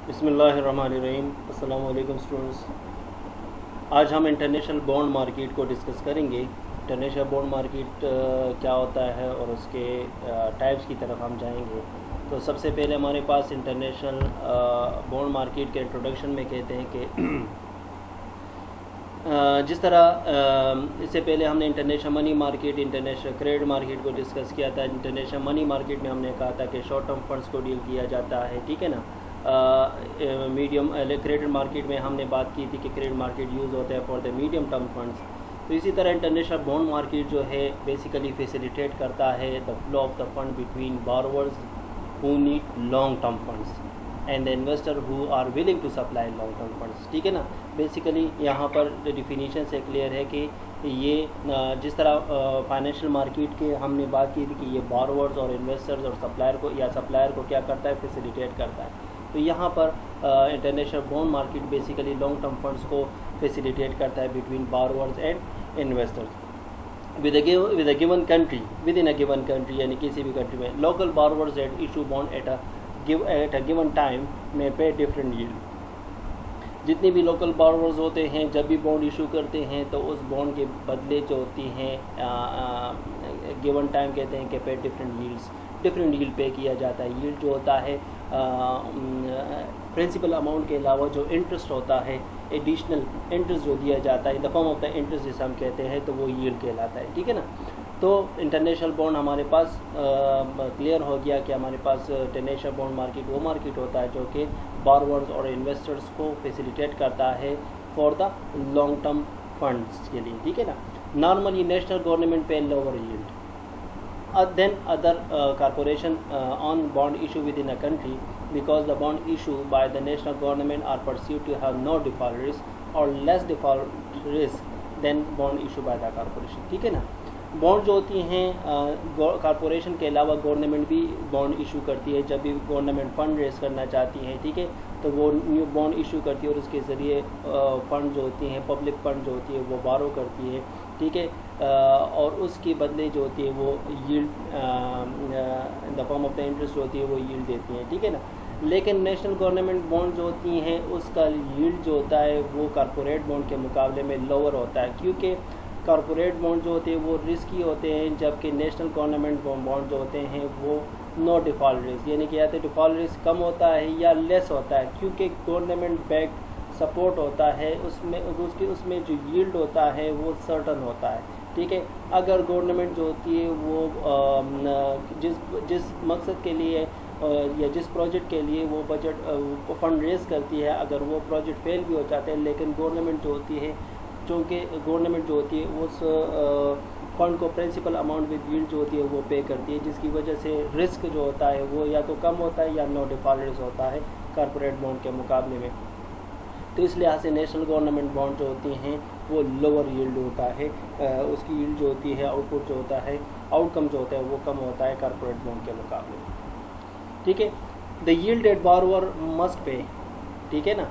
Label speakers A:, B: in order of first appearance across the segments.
A: बिस्मिल्लाहिर्रहमानिर्रहीम। अस्सलाम वालेकुम स्टूडेंट्स। आज हम इंटरनेशनल बॉन्ड मार्केट को डिस्कस करेंगे। इंटरनेशनल बॉन्ड मार्केट क्या होता है और उसके टाइप्स की तरफ हम जाएंगे। तो सबसे पहले हमारे पास इंटरनेशनल बॉन्ड मार्केट के इंट्रोडक्शन में कहते हैं कि जिस तरह इससे पहले हमने international money market, international credit market को डिस्कस किया था। इंटरनेशनल मनी मार्केट में हमने कहा था कि शॉर्ट टर्म फंड्स को डील किया जाता है, ठीक है ना। मीडियम क्रेडिट मार्केट में हमने बात की थी कि क्रेडिट मार्केट यूज़ होता है for the medium term funds. तो इसी तरह इंटरनेशनल बॉन्ड मार्केट जो है बेसिकली फैसिलिटेट करता है the flow of the fund between borrowers who need long term funds and the investor who are willing to supply long term funds, ठीक है ना। बेसिकली यहाँ पर डिफिनीशन से क्लियर है कि ये जिस तरह फाइनेंशियल मार्केट के हमने बात की थी कि ये बोरोवर्स और इन्वेस्टर्स और सप्लायर को या सप्लायर को क्या करता है, फैसिलिटेट करता है। तो यहाँ पर international bond market basically long term funds को फैसिलिटेट करता है between borrowers and investors with a given country, within a given country, यानी किसी भी कंट्री में local borrowers at issue bond at a given time में पे different yield. जितने भी लोकल बोरोवर्स होते हैं जब भी बॉन्ड इशू करते हैं तो उस बॉन्ड के बदले जो होती हैं गिवन टाइम कहते हैं कि पे डिफरेंट यील्ड पे किया जाता है। यील्ड जो होता है प्रिंसिपल अमाउंट के अलावा जो इंटरेस्ट होता है, एडिशनल इंटरेस्ट जो दिया जाता है in the form of the interest जिसे हम कहते हैं, तो वो यील्ड कहलाता है, ठीक है ना। तो इंटरनेशनल बॉन्ड हमारे पास क्लियर हो गया कि हमारे पास इंटरनेशनल बॉन्ड मार्केट वो मार्केट होता है जो कि बोरोवर्स और इन्वेस्टर्स को फैसिलिटेट करता है for the long term funds के लिए, ठीक है ना। नॉर्मली नेशनल गवर्नमेंट पे lower yield then other corporation on bond issue within a country because the bond issued by the national government are perceived to have no default risk or less default risk than bond issued by the corporation, ठीक है ना। Bond जो होती हैं corporation के अलावा government भी bond issue करती है। जब भी गवर्नमेंट फ़ंड रेस करना चाहती है, ठीक है, तो वो न्यू बॉन्ड इशू करती है और उसके ज़रिए फ़ंड जो होती हैं, पब्लिक फ़ंड जो होती है वो बारो करती है, ठीक है, और उसके बदले जो होती है वो yield in the form of the interest होती है वो यील्ड देती हैं, ठीक है ना। लेकिन नेशनल गवर्नमेंट बॉन्ड जो होती हैं उसका यील्ड जो होता है वो कॉरपोरेट बॉन्ड के मुकाबले में लोअर होता है, क्योंकि कॉरपोरेट बॉन्ड जो होते हैं वो रिस्की होते हैं, जबकि नेशनल गवर्नमेंट बॉन्ड जो होते हैं वो नो डिफ़ॉल्ट रिस्क, यानी कि या तो डिफ़ॉल्ट रिस्क कम होता है या लेस होता है, क्योंकि गवर्नमेंट बैक्ड सपोर्ट होता है, उसमें जो यील्ड होता है वो सर्टन होता है, ठीक है। अगर गवर्नमेंट जो होती है वो जिस मकसद के लिए या जिस प्रोजेक्ट के लिए वो बजट फंड रेज करती है, अगर वो प्रोजेक्ट फेल भी हो जाते हैं, लेकिन गवर्नमेंट जो होती है, चूँकि गवर्नमेंट जो होती है उस फंड को प्रिंसिपल अमाउंट विद यील्ड जो होती है वो पे करती है, जिसकी वजह से रिस्क जो होता है वो या तो कम होता है या नो डिफ़ॉल्ट रिस्क होता है कॉरपोरेट बॉन्ड के मुकाबले में। तो इस लिहाज से नेशनल गवर्नमेंट बॉन्ड जो होती हैं वो लोअर यील्ड होता है, उसकी यील्ड जो होती है, आउटपुट जो होता है, आउटकम जो होता है वो कम होता है कॉरपोरेट बॉन्ड के मुकाबले में, ठीक है। The yield at borrower must pay, ठीक है ना,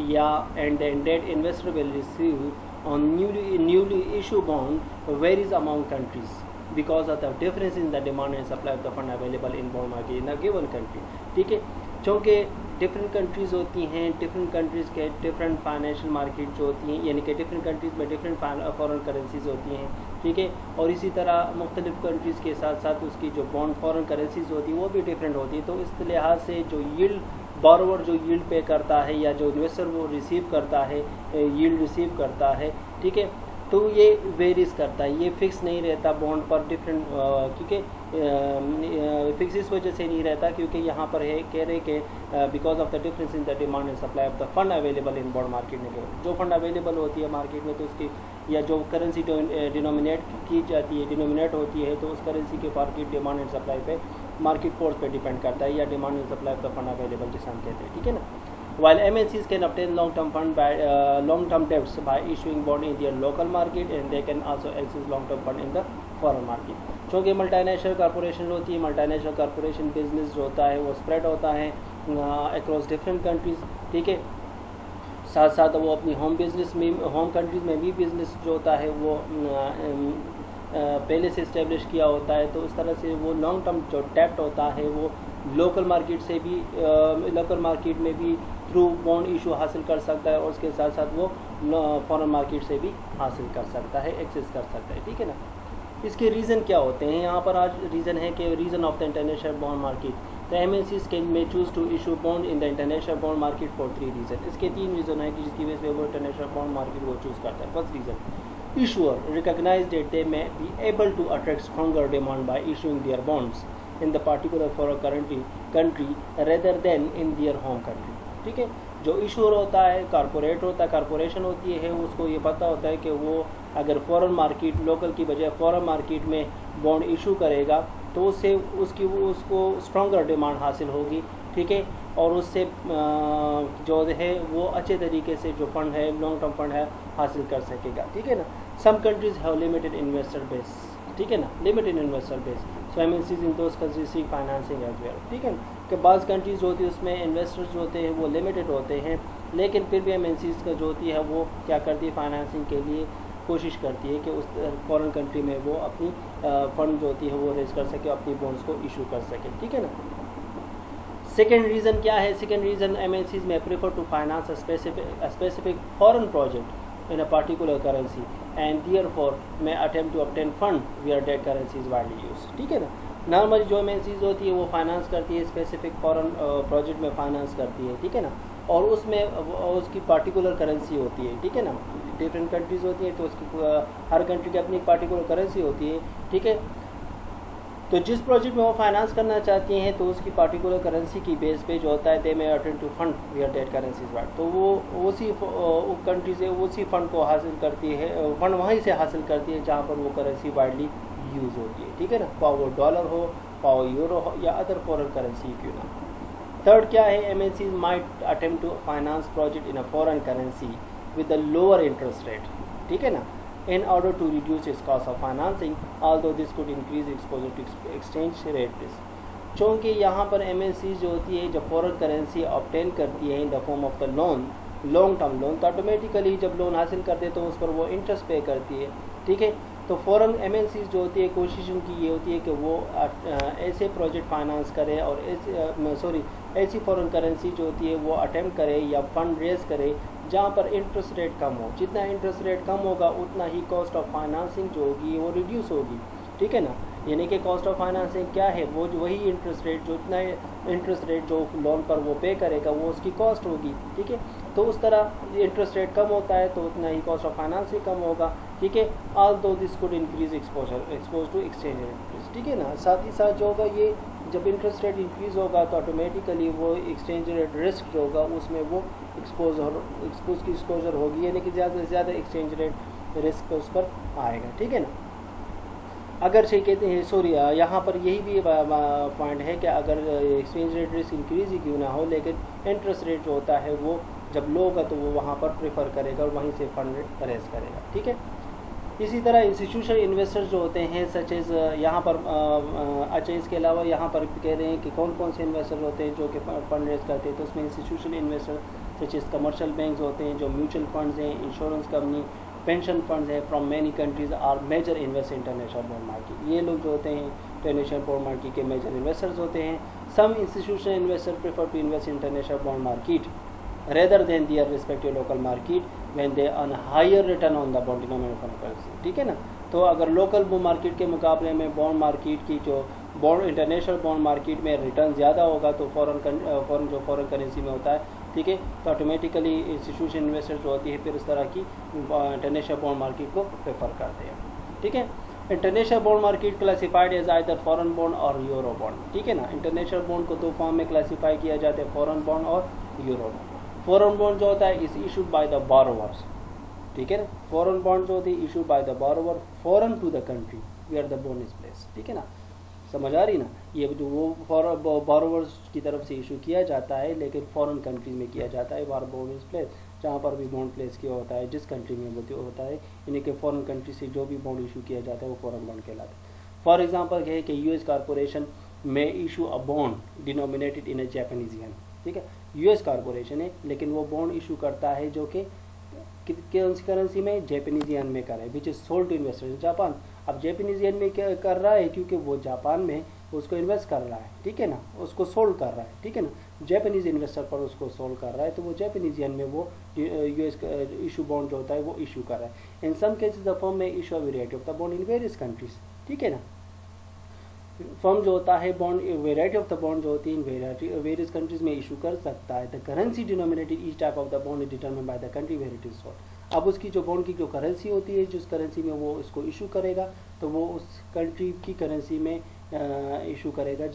A: या and debt investor will receive on newly issued bond varies among countries because of the difference in the demand and supply of the fund available in bond market in a given country, ठीक है। चूँकि different countries होती हैं, different countries के different financial market जो होती हैं, यानी कि डिफरेंट कंट्रीज़ में डिफरेंट फॉरेन करेंसीज होती हैं, ठीक है। और इसी तरह मुख्तलिफ कंट्रीज़ के साथ साथ उसकी जो बॉन्ड फॉरेन करेंसीज होती है वो भी डिफरेंट होती है। तो इस लिहाज से जो यील्ड बोरोवर जो यील्ड पे करता है या जो इन्वेस्टर वो रिसीव करता है, यील्ड रिसीव करता है, ठीक है, तो ये वेरीज करता है, ये फिक्स नहीं रहता बॉन्ड पर डिफरेंट, क्योंकि फिक्स इस वजह से नहीं रहता क्योंकि यहाँ पर है कह रहे कि because of the difference in the demand and supply of the fund available in bond market में, जो फंड अवेलेबल होती है मार्केट में तो उसकी या जो करेंसी डिनोमिनेट की जाती है, डिनोमिनेट होती है, तो उस करेंसी के मार्केट डिमांड एंड सप्लाई पे मार्केट फोर्स पे डिपेंड करता है, या demand and supply of the fund available जिसे हम कहते हैं, ठीक है ना। While MNCs can obtain long-term fund by long-term debts by issuing bond in their local market and they can also access long-term fund in the foreign market। चूँकि multinational corporation होती है, मल्टीनेशनल कॉरपोरेशन बिजनेस जो होता है वो spread होता है across different countries, ठीक है। साथ साथ वो अपनी होम कंट्रीज़ में भी बिज़नेस जो होता है वो पहले से इस्टेब्लिश किया होता है, तो उस तरह से वो लॉन्ग टर्म जो डेप्ट होता है वो लोकल मार्केट से भी लोकल मार्केट में भी थ्रू बॉन्ड इशू हासिल कर सकता है, और उसके साथ साथ वो फॉरेन मार्केट से भी हासिल कर सकता है, एक्सेस कर सकता है, ठीक है ना। इसके रीज़न क्या होते हैं, यहाँ पर आज रीज़न है कि reason of the international bond market, the MNCs can may choose to issue bond in the international bond market for 3 reason. इसके 3 रीज़न है कि जिसकी वजह से वो इंटरनेशनल बॉन्ड मार्केट वो चूज़ करता है। First reason, issuer recognize that they may be able to attract stronger demand by issuing their bonds in the particular foreign country rather than in their home country, ठीक है। जो इशूर होता है corporate होता है, कारपोरेशन होती है, उसको ये पता होता है कि वो अगर फॉरेन मार्केट लोकल की बजाय फॉरेन मार्केट में बॉन्ड इशू करेगा तो उससे उसको स्ट्रॉन्गर डिमांड हासिल होगी, ठीक है, और उससे जो है वो अच्छे तरीके से जो फंड है लॉन्ग टर्म फंड है हासिल कर सकेगा, ठीक है ना। Some countries have limited investor base, ठीक है ना, limited investor base, so MNCs in those countries seek financing as well, ठीक है। कि बाज़ कंट्रीज जो होती है उसमें इन्वेस्टर्स जो होते हैं वो लिमिटेड होते हैं, लेकिन फिर भी MNCs का जो होती है वो क्या करती है, फाइनेंसिंग के लिए कोशिश करती है कि उस फॉरेन कंट्री में वो अपनी फंड जो होती है वो रेज कर सके, अपनी बॉन्ड्स को इशू कर सके, ठीक है ना। सेकेंड रीज़न क्या है, second reason MNCs may prefer to finance a specific foreign project in a particular currency and therefore may attempt to obtain fund where that currency is widely used, ठीक है ना। नॉर्मली जो MNCs होती है वो finance करती है, specific foreign project में फाइनेंस करती है, ठीक है ना, और उसमें उसकी पार्टिकुलर करेंसी होती है, ठीक है ना। डिफरेंट कंट्रीज़ होती है तो उसकी हर कंट्री की अपनी पार्टिकुलर करेंसी होती है, ठीक है। तो जिस प्रोजेक्ट में वो फाइनेंस करना चाहती हैं तो उसकी पार्टिकुलर करेंसी की बेस पे जो होता है they may attend to fund where that currency is wide, तो वो उसी कंट्री से उसी फंड को हासिल करती है, फंड वहीं से हासिल करती है जहाँ पर वो करेंसी वाइडली यूज़ होती है, ठीक है ना, पाओ वो डॉलर हो, पाओ यूरो हो या अदर फॉरेन करेंसी क्यों ना। थर्ड क्या है, MNCs might attempt to finance project in a foreign currency with a lower interest rate, ठीक है ना, in order to reduce its cost of financing, although this could increase exposure to exchange rate risk। चूँकि यहाँ पर MNCs जो होती है जब फॉरेन करेंसी ऑब्टेन करती है in the form of the loan, long term loan, तो ऑटोमेटिकली जब लोन हासिल करते हैं तो उस पर वो इंटरेस्ट पे करती है, ठीक है। तो फॉरेन MNCs जो होती है कोशिश उनकी ये होती है कि वो ऐसे प्रोजेक्ट फाइनेंस करे और ऐसी फॉरेन करेंसी जो होती है वो अटेम्प्ट करे या फंड रेज करे जहाँ पर इंटरेस्ट रेट कम हो। जितना इंटरेस्ट रेट कम होगा उतना ही कॉस्ट ऑफ फाइनेंसिंग जो होगी वो रिड्यूस होगी, ठीक है ना। यानी कि कॉस्ट ऑफ फाइनेंसिंग क्या है, वो वही इंटरेस्ट रेट जो इतना इंटरेस्ट रेट जो लोन पर वो पे करेगा वो उसकी कॉस्ट होगी, ठीक है। तो उस तरह इंटरेस्ट रेट कम होता है तो उतना ही कॉस्ट ऑफ फाइनेंसिंग कम होगा, ठीक है। Although this could increase expose to exchange rate, ठीक है ना। साथ ही साथ जो होगा ये जब इंटरेस्ट रेट इंक्रीज़ होगा तो ऑटोमेटिकली वो एक्सचेंज रेट रिस्क जो होगा उसमें वो एक्सपोजर होगी, यानी कि ज़्यादा से ज़्यादा एक्सचेंज रेट रिस्क उस पर आएगा, ठीक है ना। अगर से कहते हैं सॉरी यहाँ पर यही भी पॉइंट है कि अगर एक्सचेंज रेट रिस्क इंक्रीज ही क्यों ना हो, लेकिन इंटरेस्ट रेट जो होता है वो जब लो होगा तो वो वहाँ पर प्रेफर करेगा और वहीं से फंड रेज करेगा, ठीक है। इसी तरह इंस्टीट्यूशनल इन्वेस्टर्स जो होते हैं सच एज यहाँ पर अच्छा इसके अलावा यहाँ पर कह रहे हैं कि कौन कौन से इन्वेस्टर होते हैं जो कि फंड रेज करते हैं, तो उसमें institutional investor such as commercial banks होते हैं, जो म्यूचुअल फंड्स हैं, इंश्योरेंस कंपनी, पेंशन फंड्स है from many countries are major invest international bond market. ये लोग जो होते हैं इंटरनेशनल बॉन्ड मार्केट के मेजर इन्वेस्टर्स होते हैं। Some institutional investor prefer to invest international bond market rather than their respective local market when they earn higher return on the bond denominated currency, ठीक है ना। तो अगर लोकल मार्केट के मुकाबले में बॉन्ड मार्केट की जो बॉन्ड इंटरनेशनल बॉन्ड मार्केट में रिटर्न ज़्यादा होगा तो फॉरेन करेंसी में होता है, ठीक है, तो ऑटोमेटिकली इंस्टीट्यूशन इन्वेस्टर जो होती है फिर इस तरह की इंटरनेशनल बॉन्ड मार्केट को प्रेफर करते हैं, ठीक है। International bond market classified as either foreign bond और यूरो बॉन्ड, ठीक है ना। इंटरनेशनल बॉन्ड को दो फॉर्म में क्लासीफाई किया जाता है, फॉरेन बॉन्ड और यूरो बॉन्ड। फॉरेन बॉन्ड जो होता है is issued by the borrowers, ठीक है ना। फॉरेन बॉन्ड जो होती है issued by the borrower foreign to the country where the bond is place, ठीक है ना, समझ आ रही ना। ये जो वो बोरोवर्स की तरफ से इशू किया जाता है लेकिन फॉरेन कंट्री में किया जाता है, वार बॉन्ड इज प्लेस, जहाँ पर भी बॉन्ड प्लेस किया होता है जिस कंट्री में होता है, यानी कि फॉरेन कंट्री से जो भी बॉन्ड इशू किया जाता है वो फॉरेन बॉन्ड कहलाता है। फॉर एग्जाम्पल है कि US कॉर्पोरेशन में issue a bond denominated in A Japanese yen, ठीक है। US कॉर्पोरेशन है लेकिन वो बॉन्ड इशू करता है जो कि कौन सी करेंसी में, जापानीज येन में करे, which is sold to investor in Japan. अब जापानीज येन में क्या कर रहा है, क्योंकि वो जापान में उसको इन्वेस्ट कर रहा है, ठीक है ना, उसको सोल्ड कर रहा है, ठीक है ना, जापानीज इन्वेस्टर पर उसको सोल्ड कर रहा है, तो वो जापानीज येन में वो यूएस इशू बॉन्ड जो होता है वो इशू कर रहा है। In some cases the firm में issue a variety of the bond in various countries, ठीक है ना। फर्म जो होता है bond variety of the bond जो होती है इन वेरियस कंट्रीज में इशू कर सकता है। The currency denominated each type of the bond is determined by the country where it is sold. अब उसकी जो बॉन्ड की जो करेंसी होती है, जिस करेंसी में वो इसको इशू करेगा, तो वो उस कंट्री की करेंसी में इशू करेगा,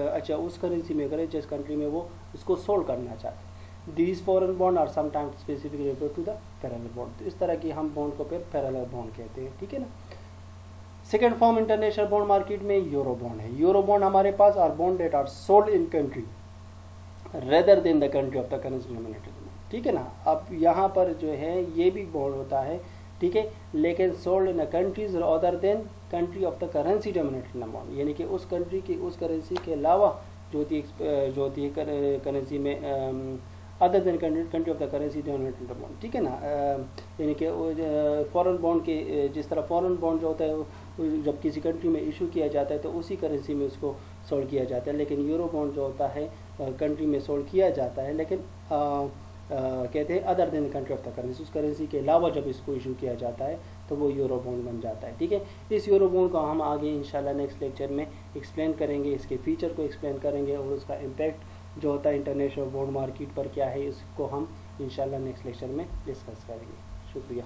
A: अच्छा उस करेंसी में करे जिस कंट्री में वो उसको सोल्ड करना चाहता है। These foreign bonds are sometimes specifically refer to the parallel bond. तो इस तरह की हम बॉन्ड को फिर पैरेलल बॉन्ड कहते हैं, ठीक है ना। Second form international bond market में यूरो बॉन्ड है। यूरो बॉन्ड हमारे पास are bond that are sold in country rather than the country of the currency denominated, ठीक है ना। अब यहाँ पर जो है ये भी बॉन्ड होता है, ठीक है, लेकिन sold in countries other than country of the currency denominated bond, यानी कि उस कंट्री की उस करेंसी के अलावा जो होती है करेंसी में other than country of the currency denominated bond, ठीक है ना। यानी कि फॉरेन बॉन्ड के जिस तरह फॉरेन बॉन्ड जो होता है जब किसी कंट्री में इशू किया जाता है तो उसी करेंसी में उसको सोल्ड किया जाता है, लेकिन यूरो बॉन्ड जो होता है कंट्री में सोल्ड किया जाता है, लेकिन कहते हैं other than country of the currency, उस करेंसी के अलावा जब इसको इशू किया जाता है तो वो यूरो बॉन्ड बन जाता है, ठीक है। इस यूरो बॉन्ड को हम आगे इंशाल्लाह नेक्स्ट लेक्चर में एक्सप्लेन करेंगे, इसके फीचर को एक्सप्लेन करेंगे और उसका इम्पैक्ट जो होता है इंटरनेशनल बॉन्ड मार्केट पर क्या है, इसको हम इंशाल्लाह नेक्स्ट लेक्चर में डिस्कस करेंगे। शुक्रिया।